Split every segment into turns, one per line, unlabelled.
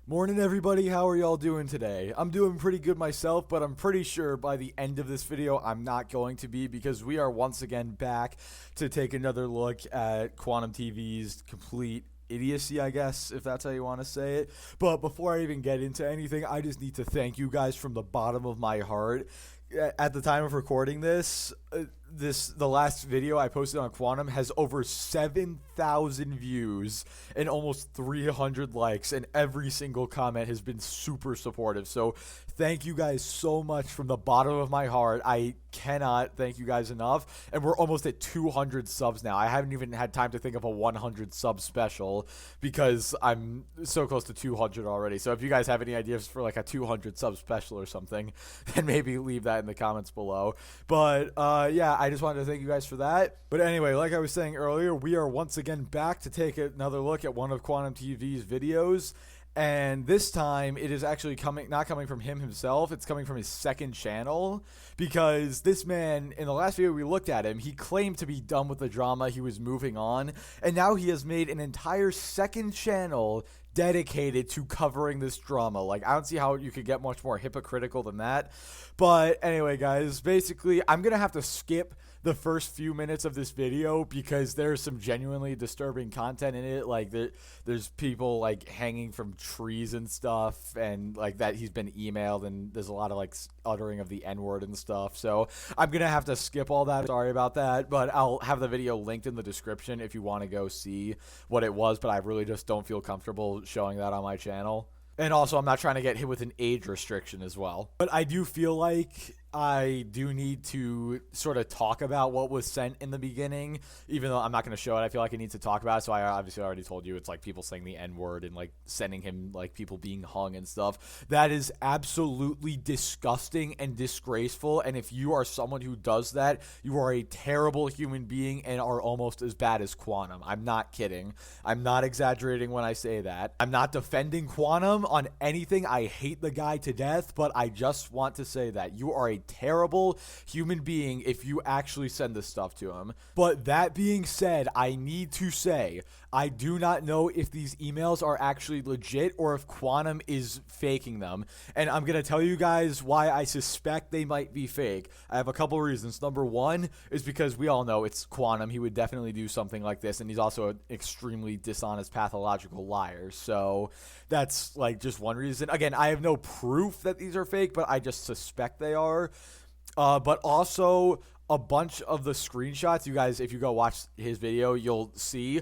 Morning, everybody. How are y'all doing today? I'm doing pretty good myself, but I'm pretty sure by the end of this video, I'm not going to be because we are once again back to take another look at Quantum TV's complete idiocy, I guess, if that's how you want to say it. But before I even get into anything, I just need to thank you guys from the bottom of my heart. At the time of recording this, the last video I posted on Quantum has over 7,000 views and almost 300 likes, and every single comment has been super supportive. So thank you guys so much from the bottom of my heart. I cannot thank you guys enough. And we're almost at 200 subs now. I haven't even had time to think of a 100 sub special because I'm so close to 200 already. So if you guys have any ideas for like a 200 sub special or something, then maybe leave that in the comments below. But yeah, I just wanted to thank you guys for that. But anyway, like I was saying earlier, we are once again back to take another look at one of Quantum TV's videos. And this time, it is actually not coming from him himself. It's coming from his second channel, because this man, in the last video we looked at him, he claimed to be done with the drama. He was moving on, and now he has made an entire second channel dedicated to covering this drama. Like, I don't see how you could get much more hypocritical than that. But anyway, guys, basically, I'm gonna have to skip the first few minutes of this video because there's some genuinely disturbing content in it. Like, there's people like hanging from trees and stuff, and like that he's been emailed, and there's a lot of like uttering of the N-word and stuff. So I'm gonna have to skip all that. Sorry about that, but I'll have the video linked in the description if you want to go see what it was. But I really just don't feel comfortable showing that on my channel. And also, I'm not trying to get hit with an age restriction as well. But I do feel like I do need to sort of talk about what was sent in the beginning, even though I'm not going to show it. I feel like I need to talk about it. So I obviously already told you it's like people saying the N-word and like sending him like people being hung and stuff. That is absolutely disgusting and disgraceful. And if you are someone who does that, you are a terrible human being and are almost as bad as Quantum. I'm not kidding. I'm not exaggerating when I say that. I'm not defending Quantum on anything. I hate the guy to death, but I just want to say that you are a terrible human being if you actually send this stuff to him. But that being said, I need to say, I do not know if these emails are actually legit or if Quantum is faking them. And I'm going to tell you guys why I suspect they might be fake. I have a couple reasons. Number one is because we all know it's Quantum. He would definitely do something like this, and he's also an extremely dishonest, pathological liar. So that's like just one reason. Again, I have no proof that these are fake, but I just suspect they are. But also, a bunch of the screenshots, you guys, if you go watch his video, you'll see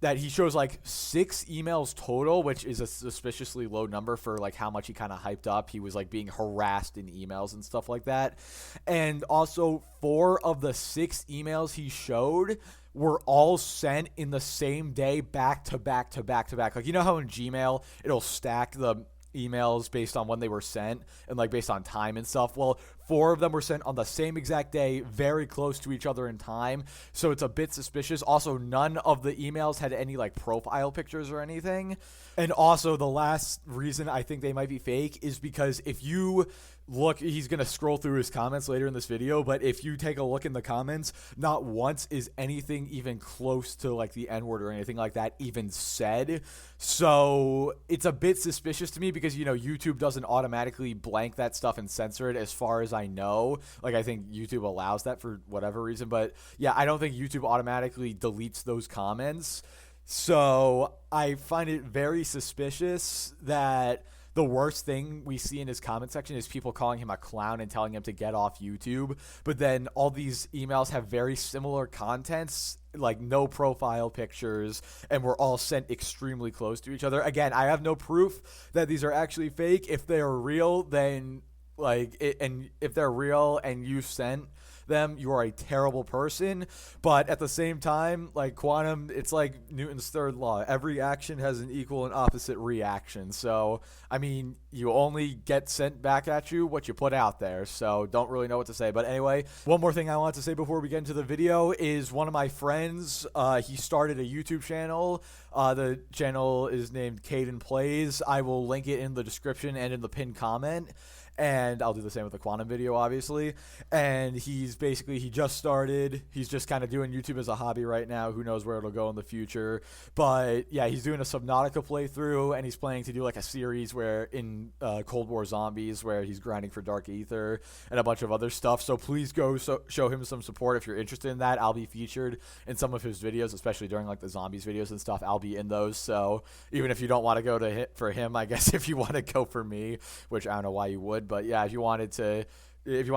that he shows like 6 emails total, which is a suspiciously low number for like how much he kind of hyped up. He was like being harassed in emails and stuff like that. And also 4 of the 6 emails he showed were all sent in the same day, back to back to back to back. Like, you know how in Gmail it'll stack the emails based on when they were sent and like based on time and stuff? Well, 4 of them were sent on the same exact day, very close to each other in time, so it's a bit suspicious. Also, none of the emails had any like profile pictures or anything. And also, the last reason I think they might be fake is because if you look, he's going to scroll through his comments later in this video, but if you take a look in the comments, not once is anything even close to like the N-word or anything like that even said. So it's a bit suspicious to me because, you know, YouTube doesn't automatically blank that stuff and censor it, as far as I know. Like, I think YouTube allows that for whatever reason, but yeah, I don't think YouTube automatically deletes those comments. So I find it very suspicious that the worst thing we see in his comment section is people calling him a clown and telling him to get off YouTube. But then all these emails have very similar contents, like no profile pictures, and were all sent extremely close to each other. Again, I have no proof that these are actually fake. If they are real, then and if they're real and you sent them, you are a terrible person. But at the same time, like Quantum, it's like Newton's third law. Every action has an equal and opposite reaction. So, I mean, you only get sent back at you what you put out there. So don't really know what to say. But anyway, one more thing I want to say before we get into the video is one of my friends, he started a YouTube channel. The channel is named Caden Plays. I will link it in the description and in the pinned comment. And I'll do the same with the Quantum video, obviously. And he's basically, he just started. He's just kind of doing YouTube as a hobby right now. Who knows where it'll go in the future. But yeah, he's doing a Subnautica playthrough, and he's planning to do like a series where in Cold War Zombies, where he's grinding for Dark Ether and a bunch of other stuff. So please go show him some support if you're interested in that. I'll be featured in some of his videos, especially during like the zombies videos and stuff. I'll be in those. So even if you don't want to go to hit for him, I guess if you want to go for me, which I don't know why you would, but yeah, if you want to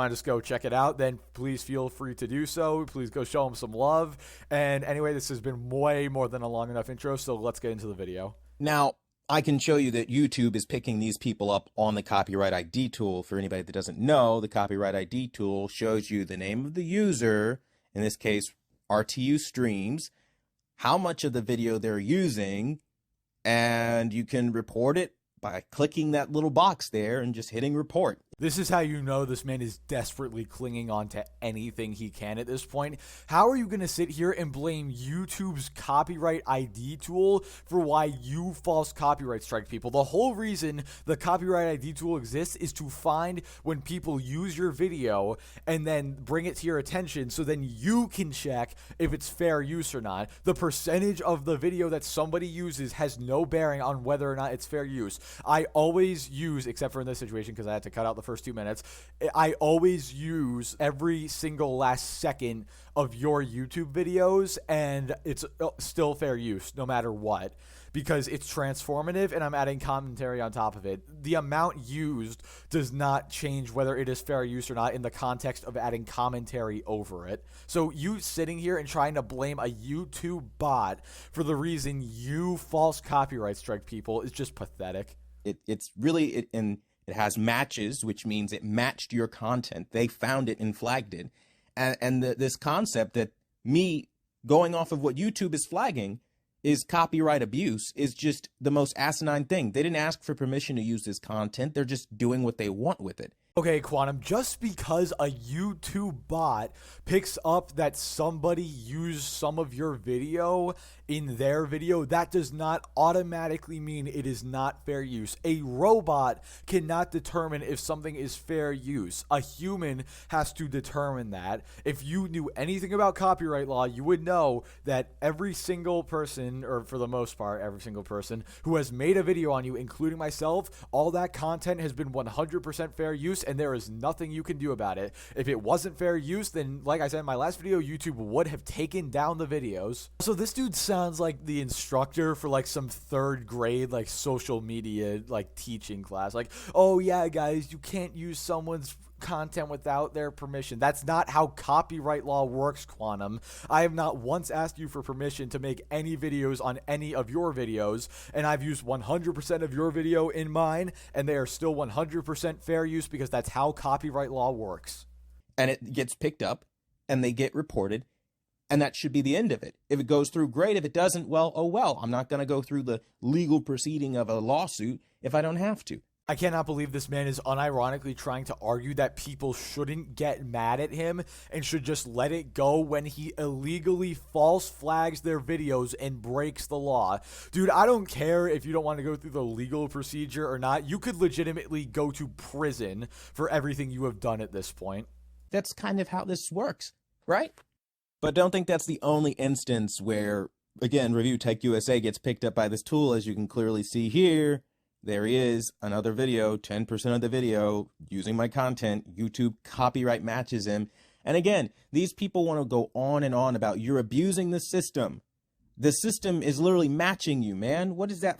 just go check it out, then please feel free to do so. Please go show him some love. And anyway, this has been way more than a long enough intro, so let's get into the video.
Now, I can show you that YouTube is picking these people up on the copyright ID tool. For anybody that doesn't know, the copyright ID tool shows you the name of the user, in this case, RTU Streams, how much of the video they're using, and you can report it by clicking that little box there and just hitting report.
This is how you know this man is desperately clinging on to anything he can at this point. How are you going to sit here and blame YouTube's copyright ID tool for why you false copyright strike people? The whole reason the copyright ID tool exists is to find when people use your video and then bring it to your attention so then you can check if it's fair use or not. The percentage of the video that somebody uses has no bearing on whether or not it's fair use. I always use, except for in this situation because I had to cut out the first 2 minutes, I always use every single last second of your YouTube videos, and it's still fair use no matter what, because it's transformative and I'm adding commentary on top of it. The amount used does not change whether it is fair use or not in the context of adding commentary over it. So you sitting here and trying to blame a YouTube bot for the reason you false copyright strike people is just pathetic.
It's really, and it has matches, which means it matched your content. They found it and flagged it. And this concept that me going off of what YouTube is flagging is copyright abuse is just the most asinine thing. They didn't ask for permission to use this content. They're just doing what they want with it.
Okay, Quantum, just because a YouTube bot picks up that somebody used some of your video in their video, that does not automatically mean it is not fair use. A robot cannot determine if something is fair use. A human has to determine that. If you knew anything about copyright law, you would know that every single person, or for the most part, every single person who has made a video on you, including myself, all that content has been 100% fair use, and there is nothing you can do about it. If it wasn't fair use, then like I said in my last video, YouTube would have taken down the videos. So this dude sounds like the instructor for like some third grade like social media like teaching class. Like, oh yeah guys, you can't use someone's content without their permission. That's not how copyright law works, Quantum. I have not once asked you for permission to make any videos on any of your videos, and I've used 100% of your video in mine, and they are still 100% fair use because that's how copyright law works.
And it gets picked up, and they get reported, and that should be the end of it. If it goes through, great. If it doesn't, well, oh well. I'm not going to go through the legal proceeding of a lawsuit if I don't have to.
I cannot believe this man is unironically trying to argue that people shouldn't get mad at him and should just let it go when he illegally false flags their videos and breaks the law. Dude, I don't care if you don't want to go through the legal procedure or not. You could legitimately go to prison for everything you have done at this point.
That's kind of how this works, right? But don't think that's the only instance where, again, Review Tech USA gets picked up by this tool, as you can clearly see here. There he is, another video, 10% of the video, using my content. YouTube copyright matches him. And again, these people want to go on and on about you're abusing the system. The system is literally matching you, man. What does that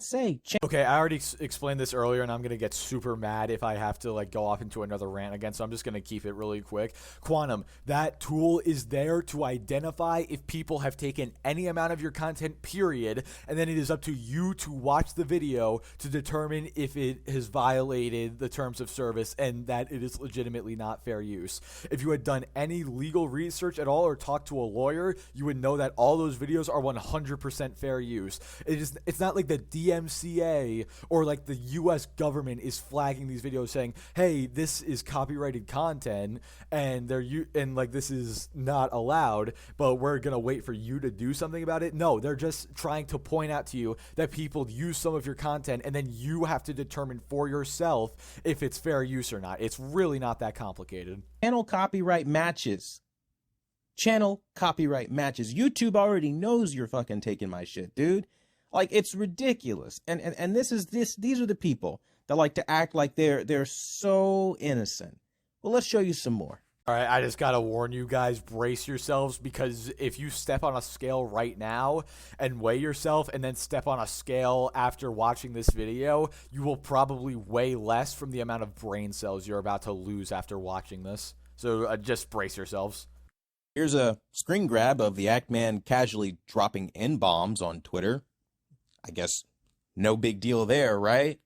say?
Okay, I already explained this earlier, and I'm going to get super mad if I have to like go off into another rant again, so I'm just going to keep it really quick. Quantum, that tool is there to identify if people have taken any amount of your content, period, and then it is up to you to watch the video to determine if it has violated the terms of service and that it is legitimately not fair use. If you had done any legal research at all or talked to a lawyer, you you would know that all those videos are 100% fair use. It's not like the DMCA or like the US government is flagging these videos saying, "Hey, this is copyrighted content and this is not allowed, but we're going to wait for you to do something about it." No, they're just trying to point out to you that people use some of your content and then you have to determine for yourself if it's fair use or not. It's really not that complicated.
Channel copyright matches. Channel copyright matches. YouTube already knows you're fucking taking my shit, dude. Like, it's ridiculous. And these are the people that like to act like they're so innocent. Well, let's show you some more.
All right, I just got to warn you guys, brace yourselves, because if you step on a scale right now and weigh yourself and then step on a scale after watching this video, you will probably weigh less from the amount of brain cells you're about to lose after watching this. So just brace yourselves.
Here's a screen grab of the Act Man casually dropping N-bombs on Twitter. I guess no big deal there, right?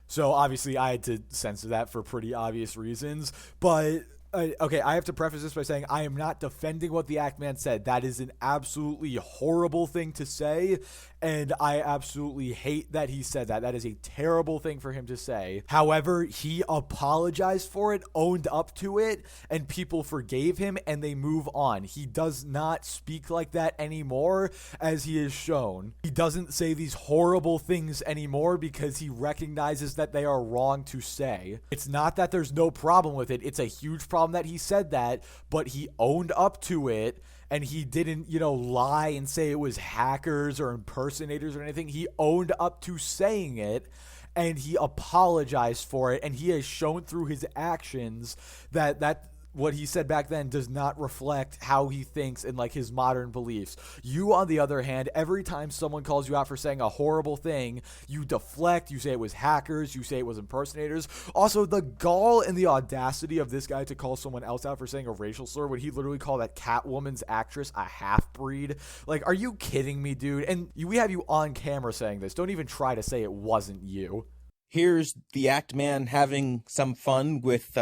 So obviously I had to censor that for pretty obvious reasons, but... okay, I have to preface this by saying I am not defending what the Act Man said. That is an absolutely horrible thing to say, and I absolutely hate that he said that. That is a terrible thing for him to say. However, he apologized for it, owned up to it, and people forgave him, and they move on. He does not speak like that anymore, as he has shown. He doesn't say these horrible things anymore because he recognizes that they are wrong to say. It's not that there's no problem with it. It's a huge problem that he said that, but he owned up to it, and he didn't, lie and say it was hackers or impersonators or anything. He owned up to saying it, and he apologized for it, and he has shown through his actions that what he said back then does not reflect how he thinks and like his modern beliefs. You, on the other hand, every time someone calls you out for saying a horrible thing, you deflect, you say it was hackers, you say it was impersonators. Also, the gall and the audacity of this guy to call someone else out for saying a racial slur when he literally called that Catwoman's actress a half-breed. Like, are you kidding me, dude? And we have you on camera saying this. Don't even try to say it wasn't you.
Here's the Act Man having some fun with,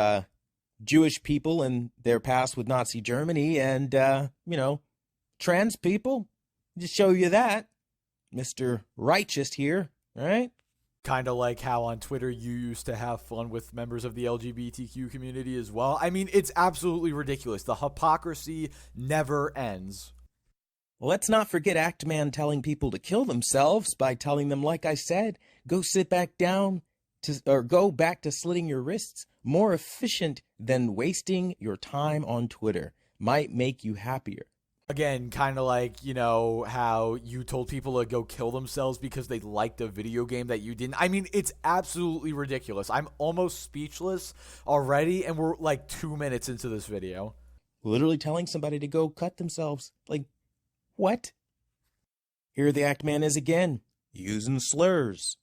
Jewish people and their past with Nazi Germany and, trans people. Just show you that. Mr. Righteous here, right?
Kind of like how on Twitter you used to have fun with members of the LGBTQ community as well. I mean, it's absolutely ridiculous. The hypocrisy never ends.
Let's not forget Act Man telling people to kill themselves by telling them, like I said, go sit back down or go back to slitting your wrists. More efficient than wasting your time on Twitter. Might make you happier.
Again, kind of like, how you told people to go kill themselves because they liked a video game that you didn't. I mean, it's absolutely ridiculous. I'm almost speechless already, and we're like 2 minutes into this video.
Literally telling somebody to go cut themselves. Like, what? Here the Act Man is again, using slurs.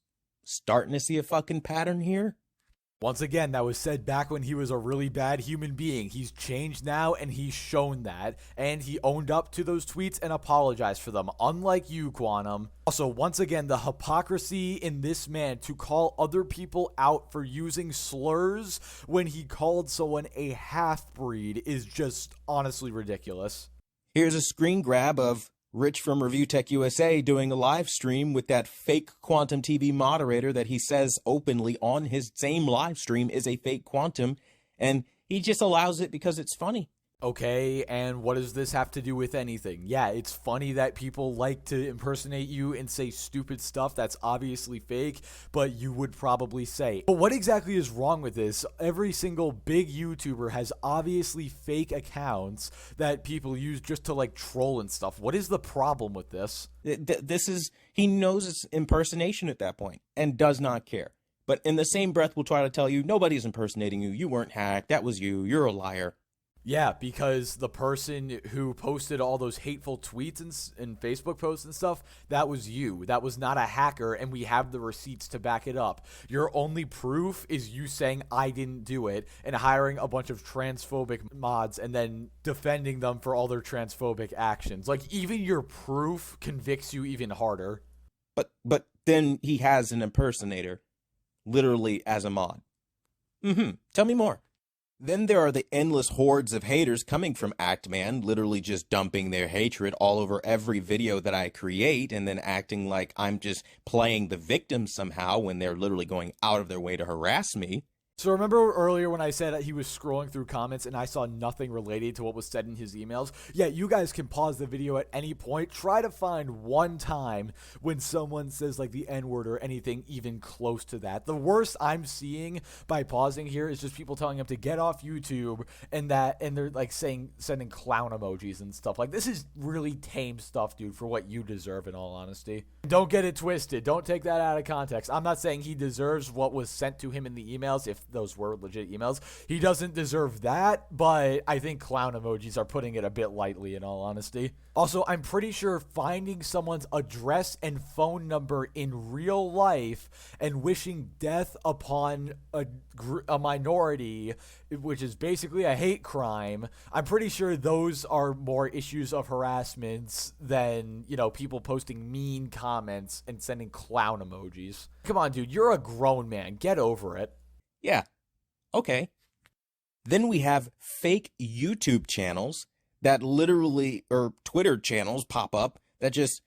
Starting to see a fucking pattern here?
Once again, that was said back when he was a really bad human being. He's changed now, and he's shown that. And he owned up to those tweets and apologized for them, unlike you, Quantum. Also, once again, the hypocrisy in this man to call other people out for using slurs when he called someone a half-breed is just honestly ridiculous.
Here's a screen grab of Rich from Review Tech USA doing a live stream with that fake Quantum TV moderator that he says openly on his same live stream is a fake Quantum, and he just allows it because it's funny.
Okay, and what does this have to do with anything? Yeah, it's funny that people like to impersonate you and say stupid stuff that's obviously fake, but you would probably say. But what exactly is wrong with this? Every single big YouTuber has obviously fake accounts that people use just to like troll and stuff. What is the problem with this?
He knows it's impersonation at that point and does not care. But in the same breath will try to tell you, nobody's impersonating you. You weren't hacked. That was you. You're a liar.
Yeah, because the person who posted all those hateful tweets and Facebook posts and stuff, that was you. That was not a hacker, and we have the receipts to back it up. Your only proof is you saying I didn't do it and hiring a bunch of transphobic mods and then defending them for all their transphobic actions. Like, even your proof convicts you even harder.
But then he has an impersonator, literally as a mod. Tell me more. Then there are the endless hordes of haters coming from Actman, literally just dumping their hatred all over every video that I create and then acting like I'm just playing the victim somehow when they're literally going out of their way to harass me.
So remember earlier when I said that he was scrolling through comments and I saw nothing related to what was said in his emails? Yeah, you guys can pause the video at any point. Try to find one time when someone says like the N-word or anything even close to that. The worst I'm seeing by pausing here is just people telling him to get off YouTube and they're like sending clown emojis and stuff. Like, this is really tame stuff, dude, for what you deserve, in all honesty. Don't get it twisted. Don't take that out of context. I'm not saying he deserves what was sent to him in the emails, if those were legit emails. He doesn't deserve that, but I think clown emojis are putting it a bit lightly, in all honesty. Also, I'm pretty sure finding someone's address and phone number in real life and wishing death upon a minority, which is basically a hate crime, I'm pretty sure those are more issues of harassment than, you know, people posting mean comments and sending clown emojis. Come on, dude, you're a grown man. Get over it.
Yeah, okay. Then we have fake YouTube channels that literally, or Twitter channels pop up that just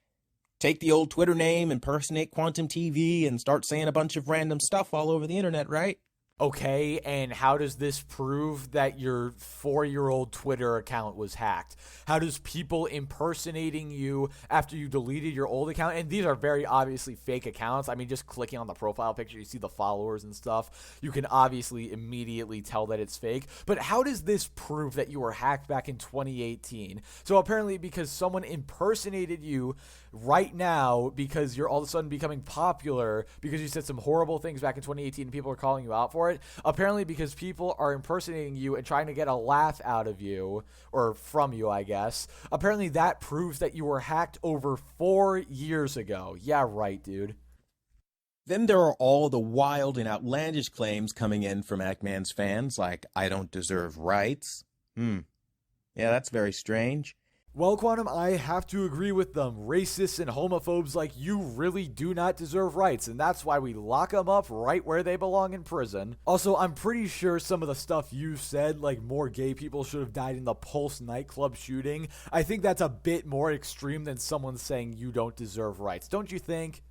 take the old Twitter name, impersonate Quantum TV, and start saying a bunch of random stuff all over the internet, right?
Okay, and how does this prove that your 4-year-old Twitter account was hacked? How does people impersonating you after you deleted your old account, and these are very obviously fake accounts. I mean, just clicking on the profile picture, you see the followers and stuff. You can obviously immediately tell that it's fake. But how does this prove that you were hacked back in 2018? So apparently because someone impersonated you right now because you're all of a sudden becoming popular because you said some horrible things back in 2018 and people are calling you out for it. Apparently because people are impersonating you and trying to get a laugh out of you, or from you, I guess. Apparently that proves that you were hacked over 4 years ago. Yeah, right, dude.
Then there are all the wild and outlandish claims coming in from Actman's fans, like, I don't deserve rights. Yeah, that's very strange.
Well, Quantum, I have to agree with them. Racists and homophobes like you really do not deserve rights, and that's why we lock them up right where they belong, in prison. Also, I'm pretty sure some of the stuff you said, like more gay people should have died in the Pulse nightclub shooting, I think that's a bit more extreme than someone saying you don't deserve rights, don't you think?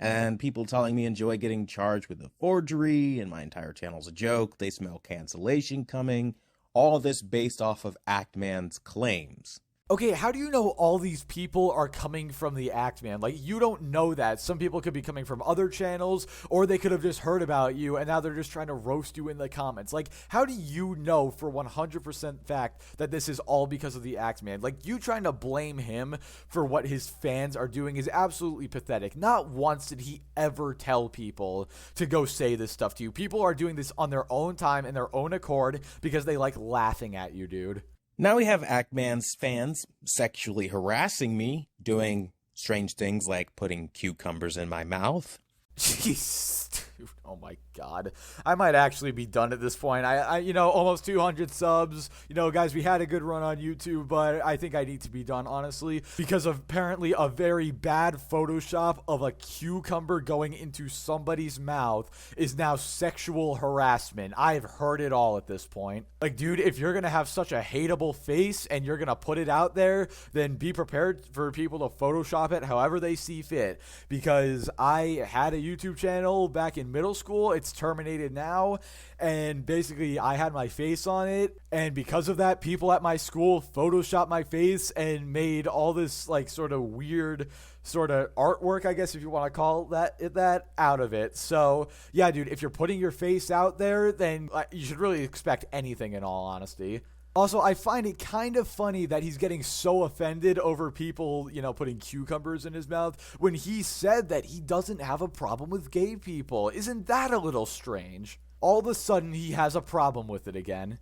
And people telling me enjoy getting charged with a forgery, and my entire channel's a joke, they smell cancellation coming. All this based off of Actman's claims.
Okay, how do you know all these people are coming from the Actman? Like, you don't know that. Some people could be coming from other channels, or they could have just heard about you, and now they're just trying to roast you in the comments. Like, how do you know for 100% fact that this is all because of the Actman? Like, you trying to blame him for what his fans are doing is absolutely pathetic. Not once did he ever tell people to go say this stuff to you. People are doing this on their own time and their own accord because they like laughing at you, dude.
Now we have Actman's fans sexually harassing me, doing strange things like putting cucumbers in my mouth.
Jeez, dude, oh my god. I might actually be done at this point. I you know, almost 200 subs. You know, guys, we had a good run on YouTube, but I think I need to be done, honestly, because of apparently a very bad Photoshop of a cucumber going into somebody's mouth is now sexual harassment. I've heard it all at this point. Like, dude, if you're gonna have such a hateable face and you're gonna put it out there, then be prepared for people to Photoshop it however they see fit, because I had a YouTube channel back in middle school. It's terminated now, and basically I had my face on it, and because of that, people at my school photoshopped my face and made all this like sort of weird sort of artwork, I guess if you want to call that out of it. So yeah, dude, if you're putting your face out there, then you should really expect anything, in all honesty. Also, I find it kind of funny that he's getting so offended over people, you know, putting cucumbers in his mouth when he said that he doesn't have a problem with gay people. Isn't that a little strange? All of a sudden, he has a problem with it again.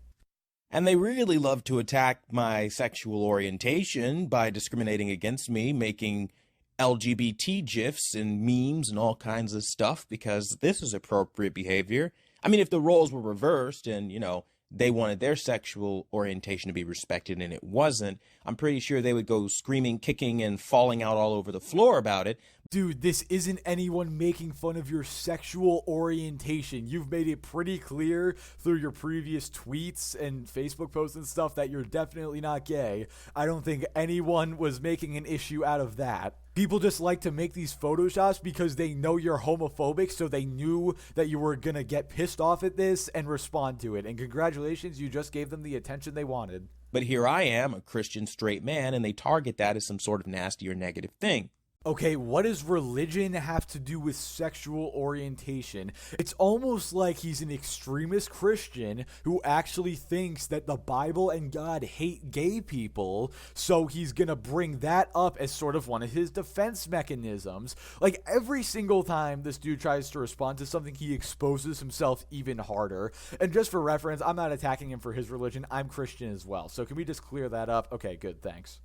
And they really love to attack my sexual orientation by discriminating against me, making LGBT GIFs and memes and all kinds of stuff, because this is appropriate behavior. I mean, if the roles were reversed and, you know, they wanted their sexual orientation to be respected and it wasn't, I'm pretty sure they would go screaming, kicking, and falling out all over the floor about it.
Dude, this isn't anyone making fun of your sexual orientation. You've made it pretty clear through your previous tweets and Facebook posts and stuff that you're definitely not gay. I don't think anyone was making an issue out of that. People just like to make these photoshops because they know you're homophobic, so they knew that you were gonna get pissed off at this and respond to it. And congratulations, you just gave them the attention they wanted.
But here I am, a Christian straight man, and they target that as some sort of nasty or negative thing.
Okay, what does religion have to do with sexual orientation? It's almost like he's an extremist Christian who actually thinks that the Bible and God hate gay people, so he's gonna bring that up as sort of one of his defense mechanisms. Like, every single time this dude tries to respond to something, he exposes himself even harder. And just for reference, I'm not attacking him for his religion. I'm Christian as well. So can we just clear that up? Okay, good, thanks.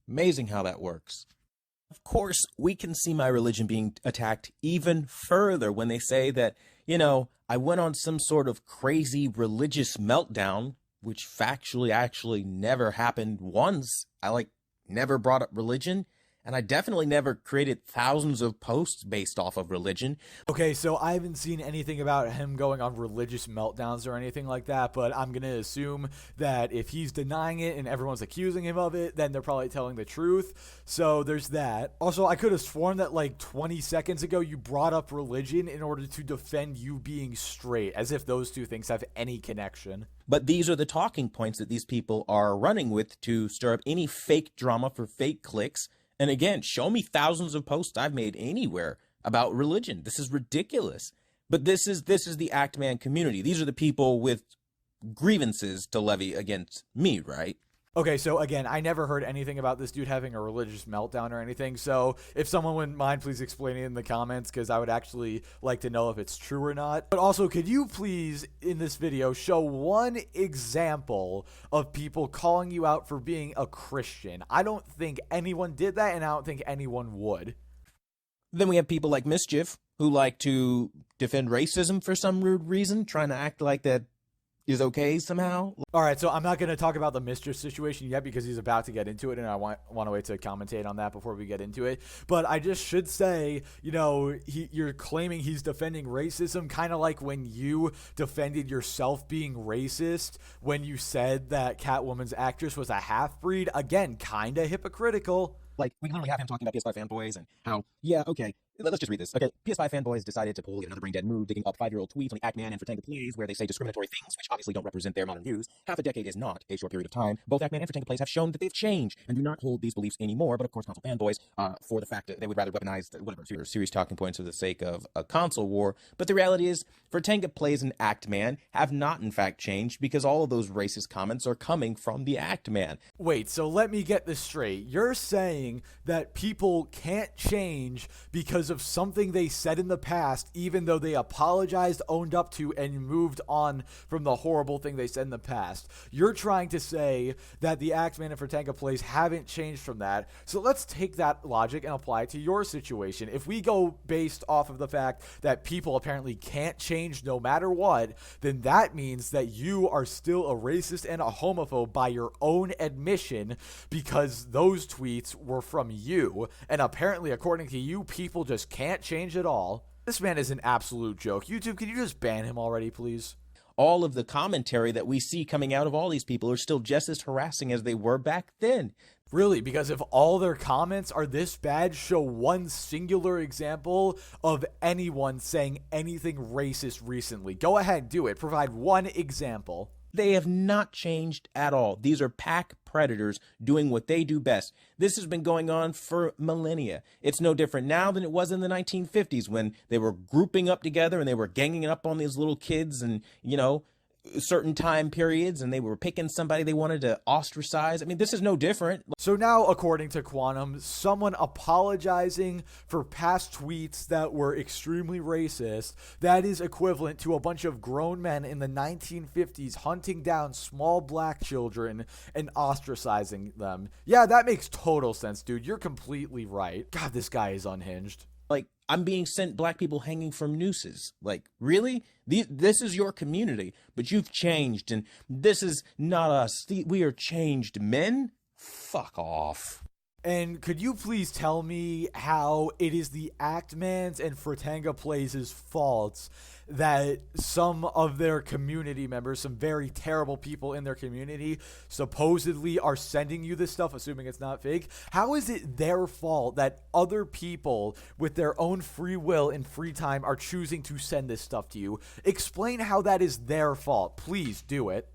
Amazing how that works. Of course, we can see my religion being attacked even further when they say that, I went on some sort of crazy religious meltdown, which factually actually never happened once. I never brought up religion. And I definitely never created thousands of posts based off of religion.
Okay, so I haven't seen anything about him going on religious meltdowns or anything like that, but I'm going to assume that if he's denying it and everyone's accusing him of it, then they're probably telling the truth. So there's that. Also, I could have sworn that 20 seconds ago you brought up religion in order to defend you being straight, as if those two things have any connection.
But these are the talking points that these people are running with to stir up any fake drama for fake clicks. And again, show me thousands of posts I've made anywhere about religion. This is ridiculous. But this is the Act Man community. These are the people with grievances to levy against me, right?
Okay, so again, I never heard anything about this dude having a religious meltdown or anything, so if someone wouldn't mind, please explain it in the comments, because I would actually like to know if it's true or not. But also, could you please, in this video, show one example of people calling you out for being a Christian? I don't think anyone did that, and I don't think anyone would.
Then we have people like Mischief, who like to defend racism for some weird reason, trying to act like that is okay somehow.
All right, so I'm not going to talk about the Mistress situation yet because he's about to get into it, and I want to wait to commentate on that before we get into it. But I just should say, you're claiming he's defending racism, kind of like when you defended yourself being racist when you said that Catwoman's actress was a half-breed. Again, kind of hypocritical.
We literally have him talking about PS5 fanboys and how, let's just read this. Okay, PS5 fanboys decided to pull yet another brain-dead move, digging up 5-year-old tweets on the Act Man and Refuting plays where they say discriminatory things, which obviously don't represent their modern views. Half a decade is not a short period of time. Both Act Man and Refuting plays have shown that they've changed and do not hold these beliefs anymore, but of course console fanboys, for the fact that they would rather weaponize serious talking points for the sake of a console war. But the reality is, Vertanga plays and Act Man have not in fact changed because all of those racist comments are coming from the Act Man.
Wait, so let me get this straight. You're saying that people can't change because of something they said in the past, even though they apologized, owned up to, and moved on from the horrible thing they said in the past. You're trying to say that the Act Man and Vertanga plays haven't changed from that. So let's take that logic and apply it to your situation. If we go based off of the fact that people apparently can't change no matter what, then that means that you are still a racist and a homophobe by your own admission because those tweets were from you, and apparently, according to you, people just can't change at all. This man is an absolute joke. YouTube, can you just ban him already, please?
All of the commentary that we see coming out of all these people are still just as harassing as they were back then.
Really? Because if all their comments are this bad, show one singular example of anyone saying anything racist recently. Go ahead, do it. Provide one example.
They have not changed at all. These are pack predators doing what they do best. This has been going on for millennia. It's no different now than it was in the 1950s when they were grouping up together and they were ganging up on these little kids and, certain time periods, and they were picking somebody they wanted to ostracize. I mean, this is no different.
So now, according to Quantum, someone apologizing for past tweets that were extremely racist, that is equivalent to a bunch of grown men in the 1950s hunting down small black children and ostracizing them. Yeah, that makes total sense, dude. You're completely right. God, this guy is unhinged.
I'm being sent black people hanging from nooses. Like, really? This is your community, but you've changed, and this is not us. We are changed men? Fuck off.
And could you please tell me how it is the Actman's and Fratanga Plays' faults that some of their community members, some very terrible people in their community, supposedly are sending you this stuff, assuming it's not fake? How is it their fault that other people with their own free will and free time are choosing to send this stuff to you? Explain how that is their fault. Please do it.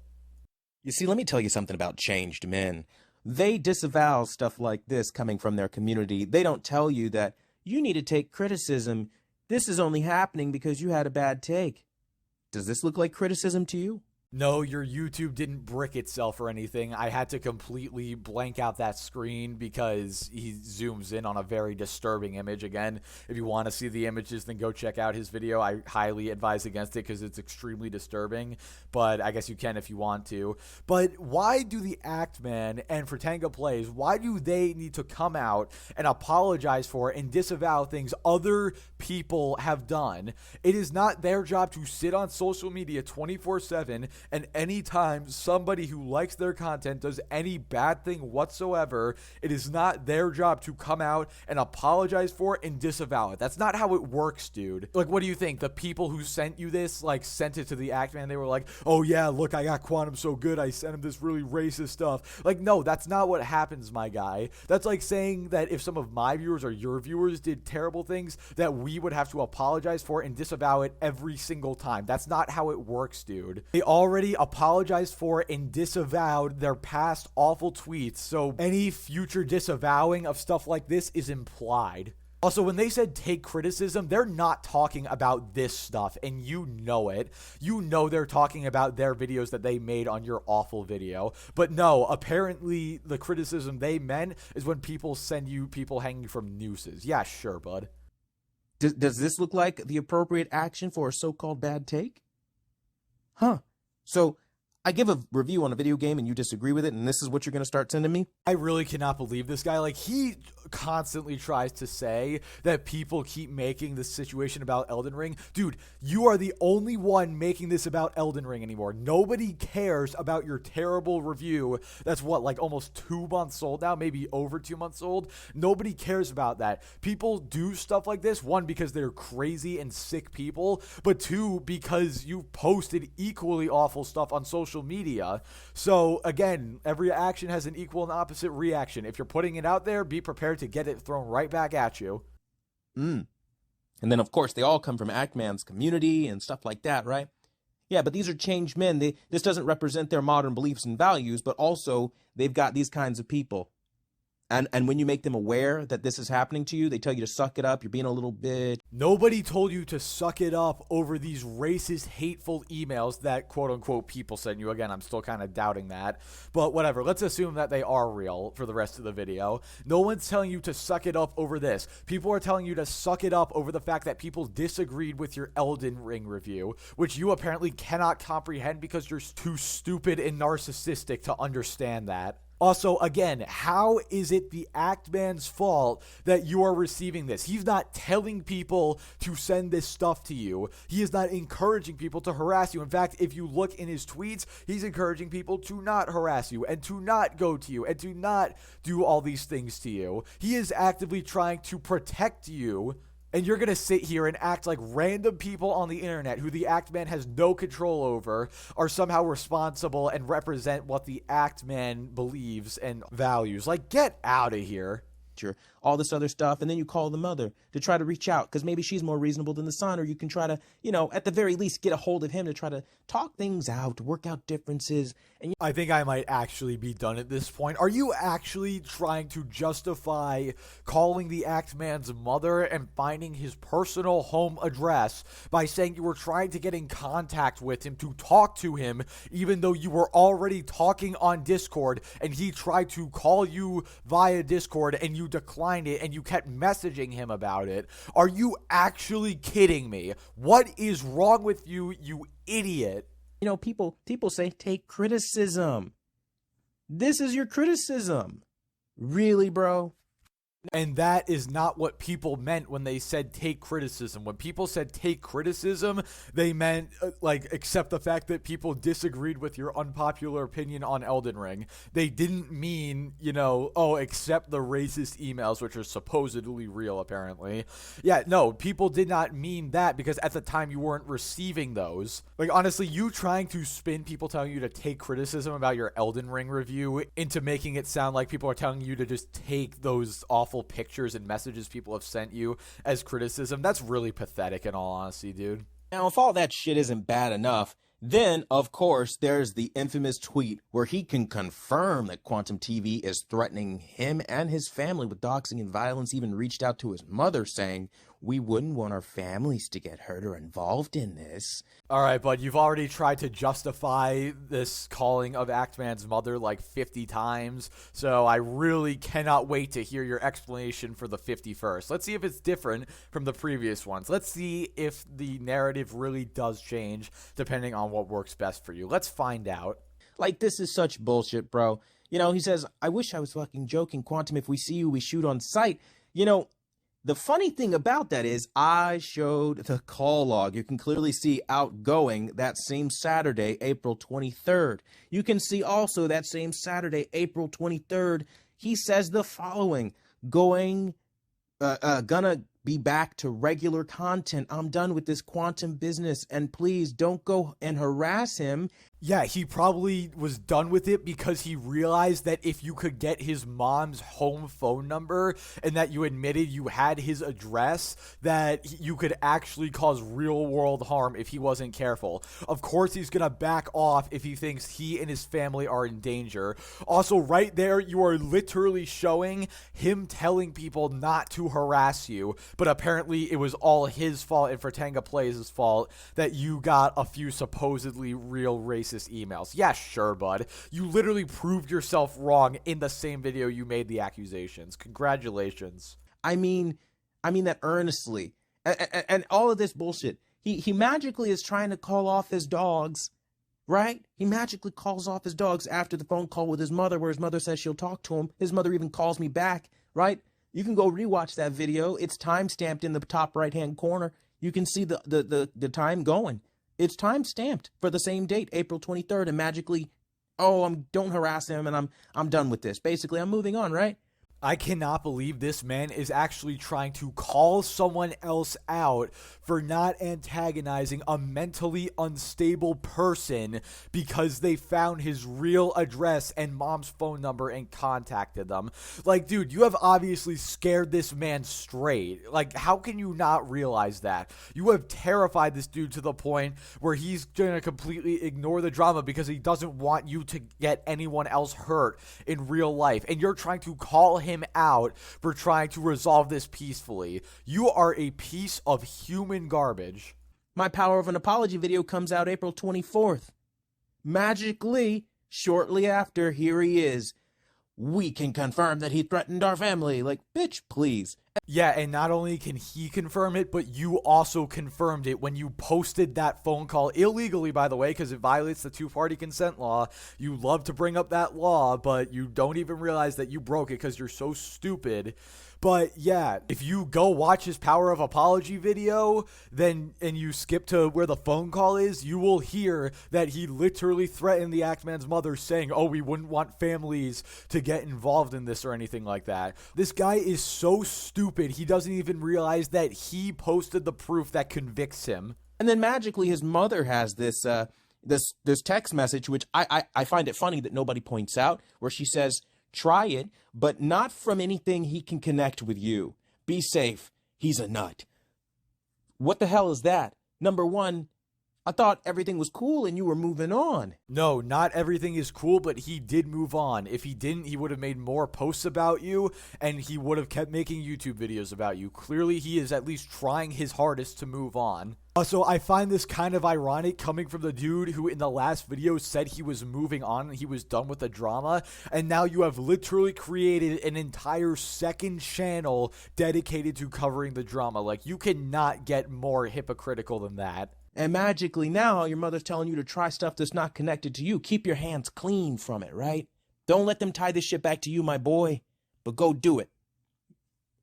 You see, let me tell you something about changed men. They disavow stuff like this coming from their community. They don't tell you that you need to take criticism. This is only happening because you had a bad take. Does this look like criticism to you?
No, your YouTube didn't brick itself or anything. I had to completely blank out that screen because he zooms in on a very disturbing image. Again, if you want to see the images, then go check out his video. I highly advise against it because it's extremely disturbing, but I guess you can if you want to. But why do the Actman and Fratanga Plays, why do they need to come out and apologize for and disavow things other people have done? It is not their job to sit on social media 24/7 and anytime somebody who likes their content does any bad thing whatsoever, it is not their job to come out and apologize for it and disavow it. That's not how it works, dude. Like, what do you think? The people who sent you this, like, sent it to the Actman, they were like, oh yeah, look, I got Quantum so good, I sent him this really racist stuff. Like, no, that's not what happens, my guy. That's like saying that if some of my viewers or your viewers did terrible things, that we would have to apologize for it and disavow it every single time. That's not how it works, dude. They already apologized for and disavowed their past awful tweets, so any future disavowing of stuff like this is implied. Also, when they said take criticism, they're not talking about this stuff, and you know it. You know they're talking about their videos that they made on your awful video. But no, apparently the criticism they meant is when people send you people hanging from nooses. Yeah, sure, bud.
Does this look like the appropriate action for a so-called bad take? Huh. So I give a review on a video game and you disagree with it, and this is what you're going to start sending me?
I really cannot believe this guy. Like, he constantly tries to say that people keep making this situation about Elden Ring. Dude, you are the only one making this about Elden Ring anymore. Nobody cares about your terrible review. That's what, like almost 2 months old now, maybe over 2 months old. Nobody cares about that. People do stuff like this, one, because they're crazy and sick people, but two, because you posted equally awful stuff on social media. So again, every action has an equal and opposite reaction. If you're putting it out there, be prepared to get it thrown right back at you.
And then, of course, they all come from Actman's community and stuff like that, right? Yeah, but these are changed men. This doesn't represent their modern beliefs and values, but also they've got these kinds of people. And when you make them aware that this is happening to you, they tell you to suck it up, you're being a little bitch.
Nobody told you to suck it up over these racist, hateful emails that quote-unquote people send you. Again, I'm still kind of doubting that. But whatever, let's assume that they are real for the rest of the video. No one's telling you to suck it up over this. People are telling you to suck it up over the fact that people disagreed with your Elden Ring review, which you apparently cannot comprehend because you're too stupid and narcissistic to understand that. Also, again, how is it the Actman's fault that you are receiving this? He's not telling people to send this stuff to you. He is not encouraging people to harass you. In fact, if you look in his tweets, he's encouraging people to not harass you and to not go to you and to not do all these things to you. He is actively trying to protect you. And you're going to sit here and act like random people on the internet who the Actman has no control over are somehow responsible and represent what the Actman believes and values. Like, get out of here.
All this other stuff, and then you call the mother to try to reach out because maybe she's more reasonable than the son, or you can try to, at the very least get a hold of him to try to talk things out, work out differences. And
I think I might actually be done at this point. Are you actually trying to justify calling the Actman's mother and finding his personal home address by saying you were trying to get in contact with him to talk to him, even though you were already talking on Discord and he tried to call you via Discord and you declined it and you kept messaging him about it? Are you actually kidding me? What is wrong with you, you idiot?
People say take criticism. This is your criticism. Really, bro?
And that is not what people meant when they said take criticism. When people said take criticism, they meant like accept the fact that people disagreed with your unpopular opinion on Elden Ring. They didn't mean, oh, accept the racist emails, which are supposedly real, apparently. Yeah, no, people did not mean that because at the time you weren't receiving those. Like, honestly, you trying to spin people telling you to take criticism about your Elden Ring review into making it sound like people are telling you to just take those awful pictures and messages people have sent you as criticism, that's really pathetic in all honesty, dude.
Now, if all that shit isn't bad enough, then, of course, there's the infamous tweet where he can confirm that Quantum TV is threatening him and his family with doxing and violence, even reached out to his mother saying, "We wouldn't want our families to get hurt or involved in this."
All right, bud, you've already tried to justify this calling of Actman's mother like 50 times, so I really cannot wait to hear your explanation for the 51st. Let's see if it's different from the previous ones. Let's see if the narrative really does change depending on what works best for you. Let's find out.
Like, this is such bullshit, bro. He says, "I wish I was fucking joking, Quantum. If we see you, we shoot on sight." The funny thing about that is I showed the call log. You can clearly see outgoing that same Saturday, April 23rd. You can see also that same Saturday, April 23rd, he says the following, gonna be back to regular content. I'm done with this Quantum business, and please don't go and harass him.
Yeah, he probably was done with it because he realized that if you could get his mom's home phone number and that you admitted you had his address, that you could actually cause real world harm if he wasn't careful. Of course, he's going to back off if he thinks he and his family are in danger. Also, right there, you are literally showing him telling people not to harass you, but apparently it was all his fault and Fratanga Plays' fault that you got a few supposedly real racist emails. Yeah, sure, bud. You literally proved yourself wrong in the same video you made the accusations. Congratulations.
I mean that earnestly. And all of this bullshit. He magically is trying to call off his dogs, right? He magically calls off his dogs after the phone call with his mother where his mother says she'll talk to him. His mother even calls me back, right? You can go rewatch that video. It's time-stamped in the top right-hand corner. You can see the time going. It's time-stamped for the same date, April 23rd, and magically, don't harass him, and I'm done with this. Basically, I'm moving on, right?
I cannot believe this man is actually trying to call someone else out for not antagonizing a mentally unstable person because they found his real address and mom's phone number and contacted them. Like, dude, you have obviously scared this man straight. Like, how can you not realize that? You have terrified this dude to the point where he's going to completely ignore the drama because he doesn't want you to get anyone else hurt in real life. And you're trying to call him out for trying to resolve this peacefully. You are a piece of human garbage.
My Power of an Apology video comes out April 24th. Magically, shortly after, here he is. "We can confirm that he threatened our family." Like, bitch, please.
Yeah, and not only can he confirm it, but you also confirmed it when you posted that phone call illegally, by the way, because it violates the two-party consent law. You love to bring up that law, but you don't even realize that you broke it because you're so stupid. But yeah, if you go watch his Power of Apology video, and you skip to where the phone call is, you will hear that he literally threatened the Actman's mother saying, "Oh, we wouldn't want families to get involved in this or anything like that." This guy is so stupid, he doesn't even realize that he posted the proof that convicts him.
And then magically his mother has this text message, which I find it funny that nobody points out, where she says, "Try it, but not from anything he can connect with you. Be safe. He's a nut." What the hell is that? Number one, I thought everything was cool and you were moving on.
No, not everything is cool, but he did move on. If he didn't, he would have made more posts about you, and he would have kept making YouTube videos about you. Clearly, he is at least trying his hardest to move on. Also, I find this kind of ironic coming from the dude who in the last video said he was moving on and he was done with the drama, and now you have literally created an entire second channel dedicated to covering the drama. Like, you cannot get more hypocritical than that.
And magically now your mother's telling you to try stuff that's not connected to you. Keep your hands clean from it, right? Don't let them tie this shit back to you, my boy, but go do it.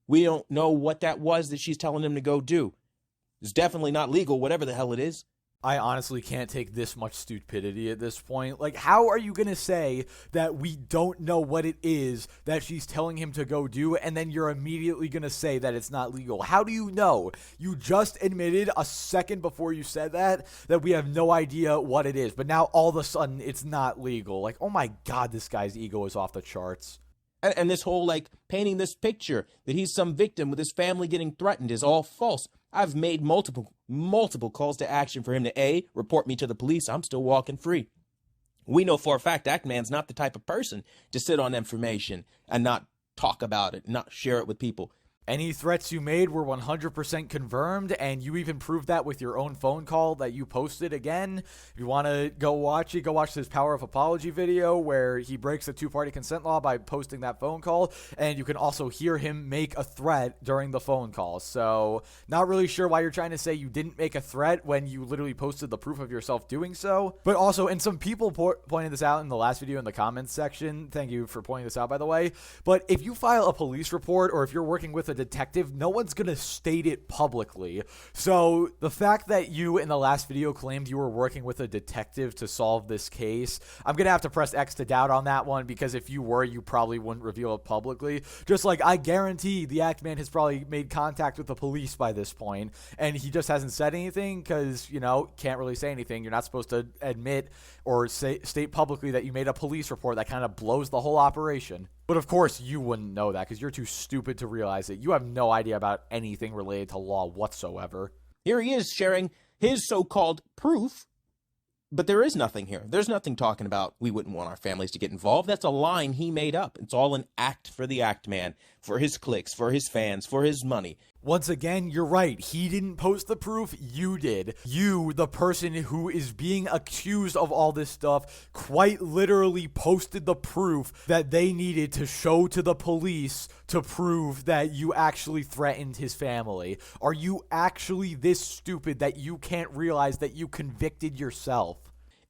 We don't know what that was that she's telling him to go do. It's definitely not legal, whatever the hell it is.
I honestly can't take this much stupidity at this point. Like, how are you going to say that we don't know what it is that she's telling him to go do, and then you're immediately going to say that it's not legal? How do you know? You just admitted a second before you said that we have no idea what it is, but now all of a sudden it's not legal. Like, oh my God, this guy's ego is off the charts.
And this whole, like, painting this picture that he's some victim with his family getting threatened is all false. I've made multiple calls to action for him to A, report me to the police. I'm still walking free. We know for a fact Ackman's not the type of person to sit on information and not talk about it, not share it with people.
Any threats you made were 100% confirmed, and you even proved that with your own phone call that you posted again. If you want to go watch it, go watch this Power of Apology video where he breaks the two-party consent law by posting that phone call, and you can also hear him make a threat during the phone call. So, not really sure why you're trying to say you didn't make a threat when you literally posted the proof of yourself doing so. But also, and some people pointed this out in the last video in the comments section. Thank you for pointing this out, by the way. But if you file a police report, or if you're working with a detective, no one's gonna state it publicly. So the fact that you in the last video claimed you were working with a detective to solve this case, I'm gonna have to press X to doubt on that one, because if you were, you probably wouldn't reveal it publicly. Just like I guarantee the Ackman has probably made contact with the police by this point, and he just hasn't said anything because, you know, can't really say anything. You're not supposed to admit or state publicly that you made a police report. That kind of blows the whole operation. But of course you wouldn't know that because you're too stupid to realize it. You have no idea about anything related to law whatsoever.
Here he is sharing his so-called proof, but there is nothing here. There's nothing talking about we wouldn't want our families to get involved. That's a line he made up. It's all an act for the Ackman, for his clicks, for his fans, for his money.
Once again, you're right. He didn't post the proof. You did. You, the person who is being accused of all this stuff, quite literally posted the proof that they needed to show to the police to prove that you actually threatened his family. Are you actually this stupid that you can't realize that you convicted yourself?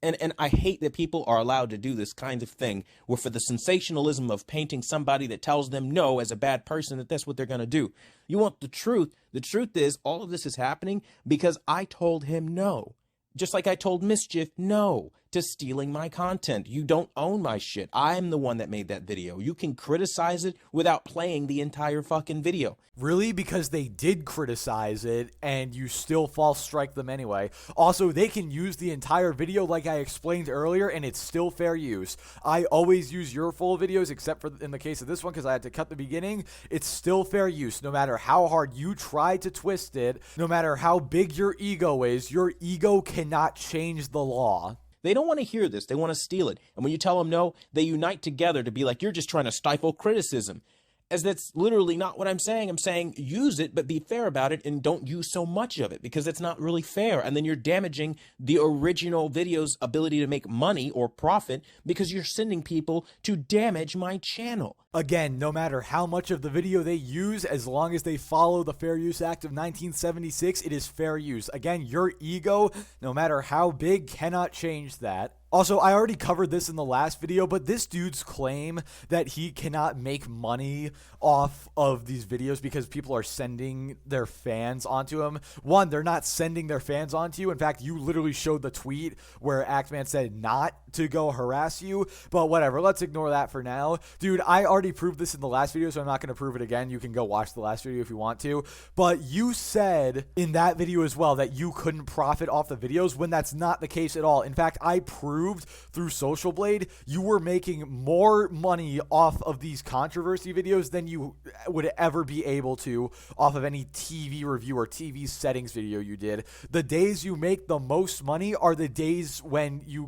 And I hate that people are allowed to do this kind of thing where for the sensationalism of painting somebody that tells them no as a bad person, that's what they're going to do. You want the truth. The truth is all of this is happening because I told him no. Just like I told Mischief no to stealing my content. You don't own my shit. I'm the one that made that video. You can criticize it without playing the entire fucking video.
Really? Because they did criticize it and you still false strike them anyway. Also, they can use the entire video like I explained earlier and it's still fair use. I always use your full videos except for in the case of this one because I had to cut the beginning. It's still fair use no matter how hard you try to twist it, no matter how big your ego cannot change the law.
They don't want to hear this. They want to steal it. And when you tell them no, they unite together to be like, you're just trying to stifle criticism. As that's literally not what I'm saying. I'm saying use it, but be fair about it and don't use so much of it because it's not really fair. And then you're damaging the original video's ability to make money or profit because you're sending people to damage my channel.
Again, no matter how much of the video they use, as long as they follow the Fair Use Act of 1976, it is fair use. Again, your ego, no matter how big, cannot change that. Also, I already covered this in the last video, but this dude's claim that he cannot make money off of these videos because people are sending their fans onto him. One, they're not sending their fans onto you. In fact, you literally showed the tweet where Ackman said not to go harass you, but whatever. Let's ignore that for now. Dude, I already proved this in the last video, so I'm not going to prove it again. You can go watch the last video if you want to, but you said in that video as well that you couldn't profit off the videos when that's not the case at all. In fact, I proved through Social Blade you were making more money off of these controversy videos than you would ever be able to off of any TV review or TV settings video you did. The days you make the most money are the days when you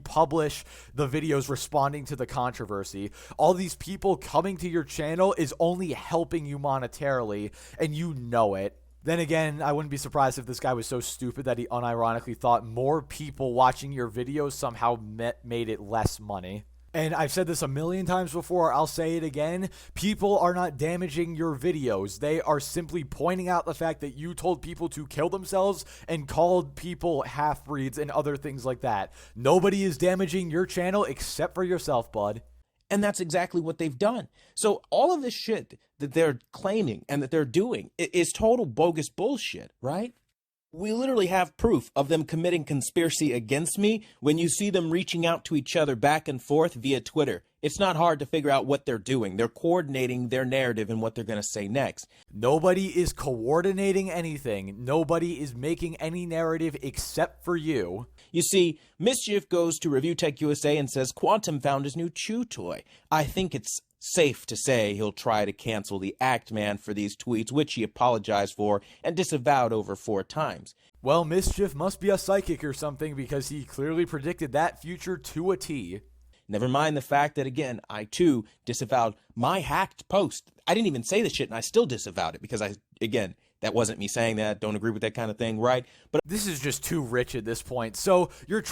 publish the videos responding to the controversy. All these people coming to your channel is only helping you monetarily, and you know it. Then again, I wouldn't be surprised if this guy was so stupid that he unironically thought more people watching your videos somehow made it less money. And I've said this a million times before, I'll say it again, people are not damaging your videos. They are simply pointing out the fact that you told people to kill themselves and called people half-breeds and other things like that. Nobody is damaging your channel except for yourself, bud.
And that's exactly what they've done. So all of this shit that they're claiming and that they're doing is total bogus bullshit, right? We literally have proof of them committing conspiracy against me when you see them reaching out to each other back and forth via Twitter. It's not hard to figure out what they're doing. They're coordinating their narrative and what they're going to say next.
Nobody is coordinating anything. Nobody is making any narrative except for you.
You see, Mischief goes to Review Tech USA and says Quantum found his new chew toy. I think it's safe to say he'll try to cancel the Act Man for these tweets, which he apologized for and disavowed over 4 times.
Well, Mischief must be a psychic or something because he clearly predicted that future to a T.
Never mind the fact that, again, I too disavowed my hacked post. I didn't even say the shit and I still disavowed it because that wasn't me saying that. Don't agree with that kind of thing, right? But
this is just too rich at this point. So you're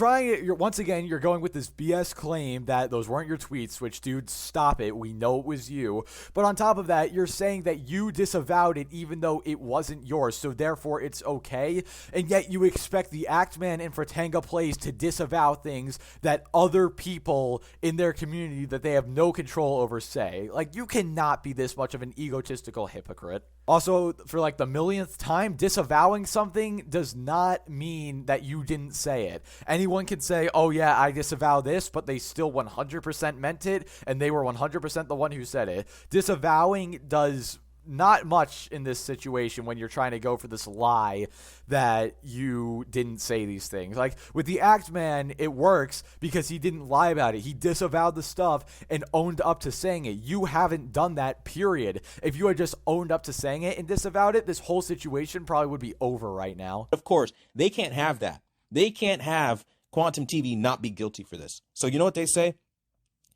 once again, you're going with this BS claim that those weren't your tweets, which, dude, stop it. We know it was you. But on top of that, you're saying that you disavowed it even though it wasn't yours. So therefore it's okay. And yet you expect the Act Man in Fratanga Plays to disavow things that other people in their community that they have no control over say. Like, you cannot be this much of an egotistical hypocrite. Also, for like the millionth time, disavowing something does not mean that you didn't say it. Anyone can say, oh yeah, I disavow this, but they still 100% meant it, and they were 100% the one who said it. Disavowing does not much in this situation when you're trying to go for this lie that you didn't say these things. Like with the Act Man, it works because he didn't lie about it. He disavowed the stuff and owned up to saying it. You haven't done that, period. If you had just owned up to saying it and disavowed it, this whole situation probably would be over right now.
Of course, they can't have that. They can't have Quantum TV not be guilty for this. So you know what they say?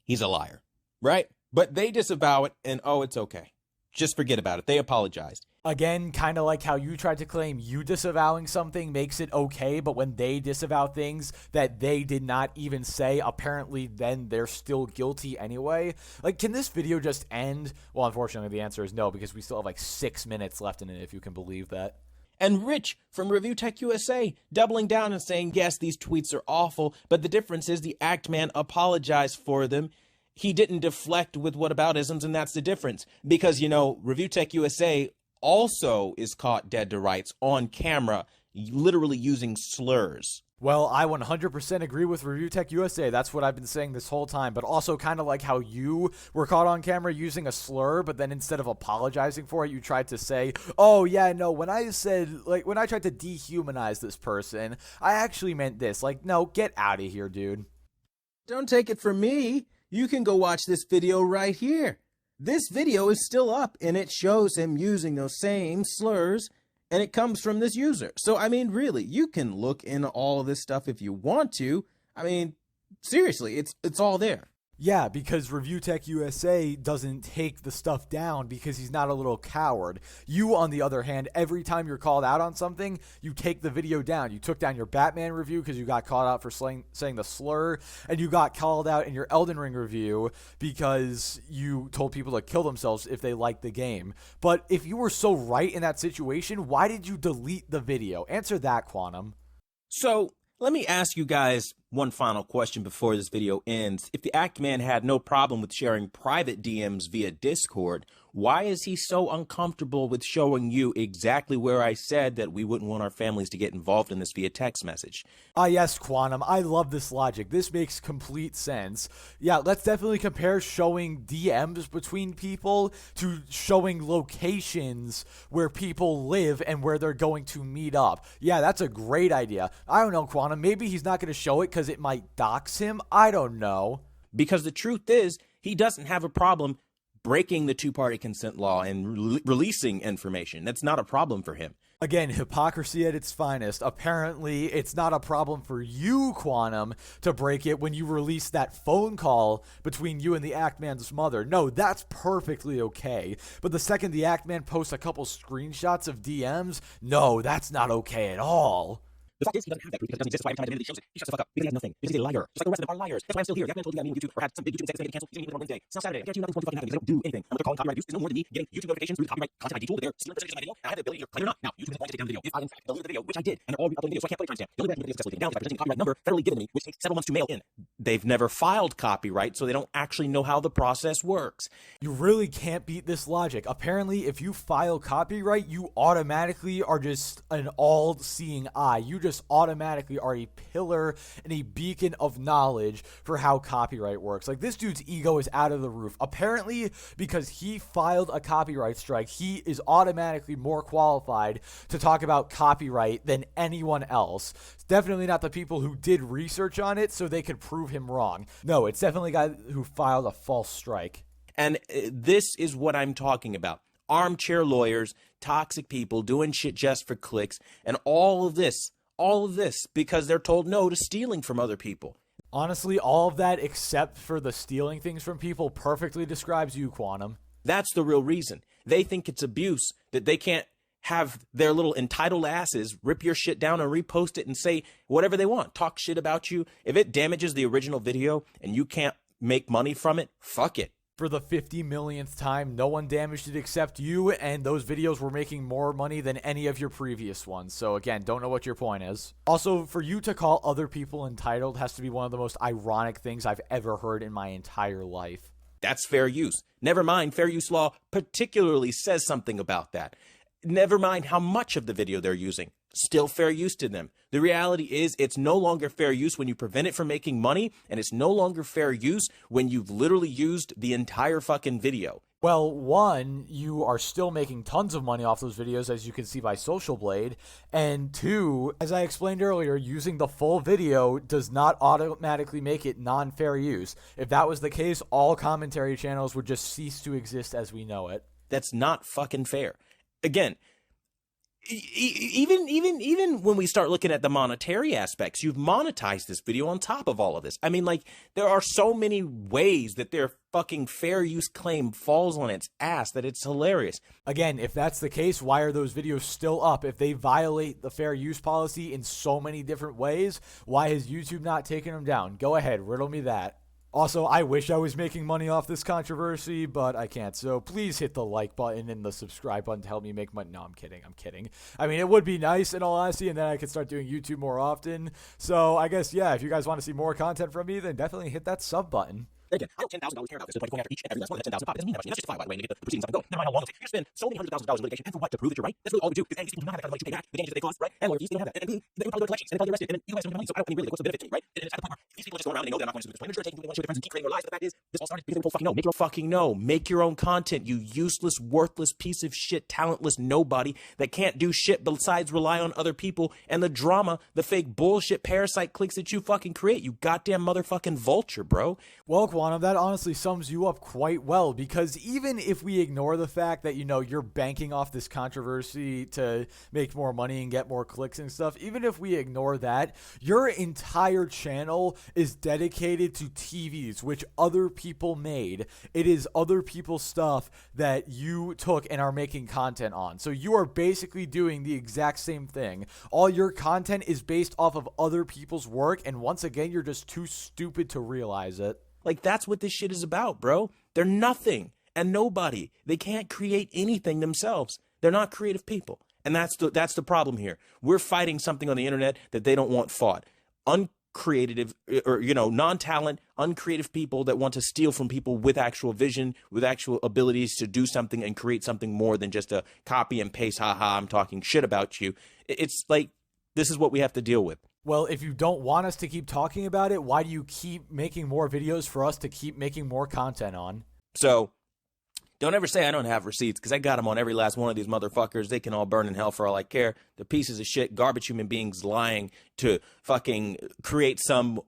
He's a liar, right? But they disavow it and, oh, it's okay. Just forget about it. They apologized.
Again, kind of like how you tried to claim you disavowing something makes it okay, but when they disavow things that they did not even say, apparently then they're still guilty anyway. Like, can this video just end? Well, unfortunately, the answer is no, because we still have like 6 minutes left in it, if you can believe that.
And Rich from Review Tech USA doubling down and saying, yes, these tweets are awful, but the difference is the Act Man apologized for them. He didn't deflect with whataboutisms, and that's the difference. Because, you know, Review Tech USA also is caught dead to rights on camera, literally using slurs.
Well, I 100% agree with Review Tech USA. That's what I've been saying this whole time. But also kind of like how you were caught on camera using a slur, but then instead of apologizing for it, you tried to say, oh, yeah, no, when I tried to dehumanize this person, I actually meant this. Like, no, get out of here, dude.
Don't take it from me. You can go watch this video right here. This video is still up, and it shows him using those same slurs, and it comes from this user. So, I mean, really, you can look into all of this stuff if you want to. I mean, seriously, it's all there.
Yeah, because Review Tech USA doesn't take the stuff down because he's not a little coward. You, on the other hand, every time you're called out on something, you take the video down. You took down your Batman review because you got called out for saying the slur, and you got called out in your Elden Ring review because you told people to kill themselves if they liked the game. But if you were so right in that situation, why did you delete the video? Answer that, Quantum.
So, let me ask you guys one final question before this video ends. If the Act Man had no problem with sharing private DMs via Discord, why is he so uncomfortable with showing you exactly where I said that we wouldn't want our families to get involved in this via text message?
Yes, Quantum. I love this logic. This makes complete sense. Yeah, let's definitely compare showing DMs between people to showing locations where people live and where they're going to meet up. Yeah, that's a great idea. I don't know, Quantum. Maybe he's not going to show it because it might dox him. I don't know.
Because the truth is, he doesn't have a problem breaking the two-party consent law and releasing information. That's not a problem for him.
Again, hypocrisy at its finest. Apparently, it's not a problem for you, Quantum, to break it when you release that phone call between you and the Act Man's mother. No, that's perfectly okay. But the second the Act Man posts a couple screenshots of DMs, no, that's not okay at all.
The fact is, he doesn't have that proof because it doesn't exist. That's why every time he shows it, he shuts the fuck up. Because he has nothing. Because he's a liar. Just like the rest of them are liars. That's why I'm still here. You haven't told you got me on YouTube or had some big YouTube executive get canceled. You didn't even on Wednesday. It's now Saturday. I guarantee you nothing's going to fucking happen because they don't do anything. And what they're calling copyright abuse is no more than me getting YouTube notifications through the copyright content ID tool that they're stealing percentages of my video. And I have the ability to play it or not. Now, YouTube is going to take down the video. If I, in fact, delete the video, which I did, and they're all uploading videos, so I can't play timestamp. The only way I can get the video successfully taken down is by presenting a copyright number federally given to me, which takes several months to mail in. They've never filed copyright, so they don't actually know how the process works.
You really can't beat this logic. Apparently, if you file copyright, you automatically are just an all-seeing eye. You just automatically are a pillar and a beacon of knowledge for how copyright works. Like, this dude's ego is out of the roof. Apparently, because he filed a copyright strike, he is automatically more qualified to talk about copyright than anyone else. It's definitely not the people who did research on it so they could prove him wrong. No, it's definitely a guy who filed a false strike.
And this is what I'm talking about. Armchair lawyers, toxic people doing shit just for clicks, and all of this because they're told no to stealing from other people.
Honestly, all of that except for the stealing things from people perfectly describes you, Quantum.
That's the real reason. They think it's abuse that they can't have their little entitled asses rip your shit down and repost it and say whatever they want, talk shit about you. If it damages the original video and you can't make money from it, fuck it.
For the 50 millionth time, no one damaged it except you, and those videos were making more money than any of your previous ones. So again, don't know what your point is. Also, for you to call other people entitled has to be one of the most ironic things I've ever heard in my entire life.
That's fair use. Never mind, fair use law particularly says something about that. Never mind how much of the video they're using. Still fair use to them. The reality is it's no longer fair use when you prevent it from making money, and it's no longer fair use when you've literally used the entire fucking video.
Well, one, you are still making tons of money off those videos, as you can see by Social Blade. And two, as I explained earlier, using the full video does not automatically make it non-fair use. If that was the case, all commentary channels would just cease to exist as we know it.
That's not fucking fair. Again, even when we start looking at the monetary aspects, you've monetized this video on top of all of this. I mean, like, there are so many ways that their fucking fair use claim falls on its ass that it's hilarious.
Again, if that's the case, why are those videos still up? If they violate the fair use policy in so many different ways, why has YouTube not taken them down? Go ahead, riddle me that. Also, I wish I was making money off this controversy, but I can't. So please hit the like button and the subscribe button to help me make money. No, I'm kidding. I mean, it would be nice in all honesty, and then I could start doing YouTube more often. So I guess, yeah, if you guys want to see more content from me, then definitely hit that sub button.
Again, I don't $10,000 care about this. It's like going after each and every last one of that $10,000 pop. It doesn't mean that much. That's just fine, by the way, and get the proceedings up and go. Never mind how long it takes. You're going to spend so many hundreds of thousands of dollars in litigation. And for what? To prove that you're right? That's really all we do. Because A, these people do not have that kind of money to pay back the damages that they caused, right? And lawyer fees, they don't have that. And B, they would probably go to collections, and they probably get arrested, and then you guys don't have money. So I don't really, like, what's the benefit to me, right? And it's at the point where these people just go around and they know they're not going to sue this point. They're taking what they want to show difference and keep creating their lies. But the fact is, this all started because they were told fucking no. Make your fucking no. Make your own content, you useless, worthless piece of shit, talentless nobody that can't do shit besides rely on other people and the drama, the fake bullshit parasite clicks that you fucking create. You goddamn motherfucking vulture, bro.
Well, Quantum, that honestly sums you up quite well, because even if we ignore the fact that, you know, you're banking off this controversy to make more money and get more clicks and stuff, even if we ignore that, your entire channel is dedicated to TVs, which other people made. It is other people's stuff that you took and are making content on. So you are basically doing the exact same thing. All your content is based off of other people's work, and once again, you're just too stupid to realize it.
Like, that's what this shit is about, bro. They're nothing and nobody. They can't create anything themselves. They're not creative people. And that's the problem here. We're fighting something on the internet that they don't want fought. Uncreative, or, you know, non-talent, uncreative people that want to steal from people with actual vision, with actual abilities to do something and create something more than just a copy and paste, haha, I'm talking shit about you. It's like, this is what we have to deal with.
Well, if you don't want us to keep talking about it, why do you keep making more videos for us to keep making more content on?
So, don't ever say I don't have receipts, because I got them on every last one of these motherfuckers. They can all burn in hell for all I care. They're pieces of shit, garbage human beings lying to fucking create some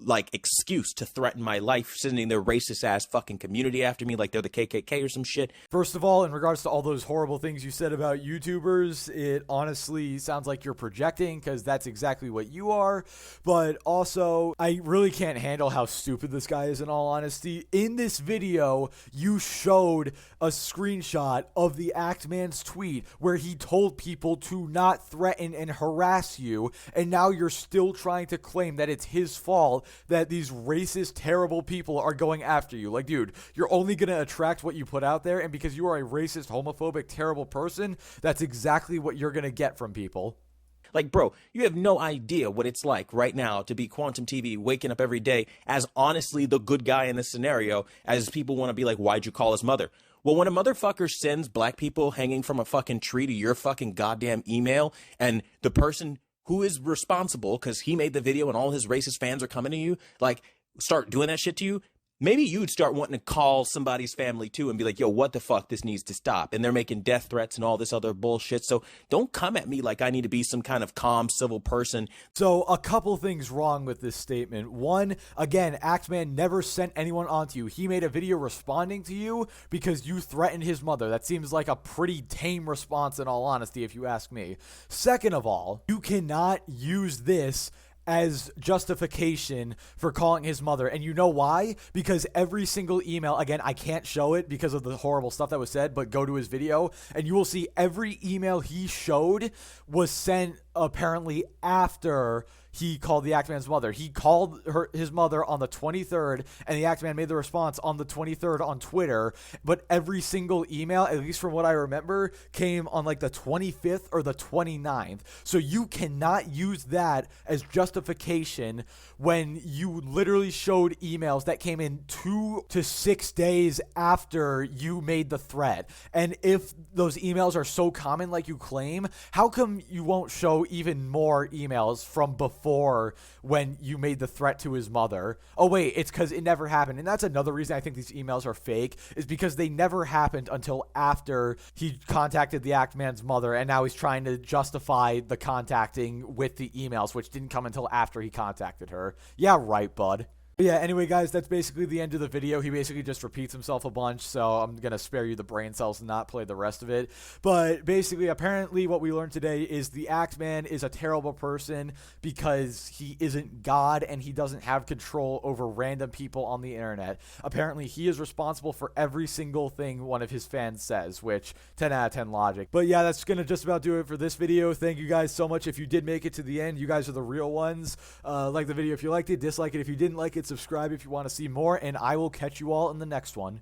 like excuse to threaten my life, sending their racist ass fucking community after me like they're the KKK or some shit.
First of all, in regards to all those horrible things you said about YouTubers, it honestly sounds like you're projecting, because that's exactly what you are. But also, I really can't handle how stupid this guy is, in all honesty. In this video, you showed a screenshot of the Act Man's tweet where he told people to not threaten and harass you, and now you're still trying to claim that it's his fault that these racist, terrible people are going after you. Like, dude, you're only going to attract what you put out there, and because you are a racist, homophobic, terrible person, that's exactly what you're going to get from people.
Like, bro, you have no idea what it's like right now to be Quantum TV, waking up every day as honestly the good guy in this scenario, as people want to be like, why'd you call his mother? Well, when a motherfucker sends black people hanging from a fucking tree to your fucking goddamn email, and the person who is responsible, because he made the video and all his racist fans are coming to you, like, start doing that shit to you, maybe you'd start wanting to call somebody's family too and be like, yo, what the fuck? This needs to stop. And they're making death threats and all this other bullshit. So don't come at me like I need to be some kind of calm civil person.
So a couple things wrong with this statement. One, again, Axeman never sent anyone onto you. He made a video responding to you because you threatened his mother. That seems like a pretty tame response, in all honesty, if you ask me. Second of all, you cannot use this as justification for calling his mother. And you know why? Because every single email, again, I can't show it because of the horrible stuff that was said, but go to his video and you will see every email he showed was sent apparently after he called the Act Man's mother. He called his mother on the 23rd, and the Act Man made the response on the 23rd on Twitter. But every single email, at least from what I remember, came on like the 25th or the 29th. So you cannot use that as justification when you literally showed emails that came in 2 to 6 days after you made the threat. And if those emails are so common like you claim, how come you won't show even more emails from before when you made the threat to his mother? Oh wait, it's because it never happened. And that's another reason I think these emails are fake, is because they never happened until after he contacted the Act Man's mother, and now he's trying to justify the contacting with the emails, which didn't come until after he contacted her. Yeah, right, bud. But yeah, anyway, guys, that's basically the end of the video. He basically just repeats himself a bunch, so I'm going to spare you the brain cells and not play the rest of it. But basically, apparently, what we learned today is the Axe Man is a terrible person because he isn't God and he doesn't have control over random people on the internet. Apparently, he is responsible for every single thing one of his fans says, which 10 out of 10 logic. But yeah, that's going to just about do it for this video. Thank you guys so much. If you did make it to the end, you guys are the real ones. Like the video if you liked it, dislike it if you didn't like it, subscribe if you want to see more, and I will catch you all in the next one.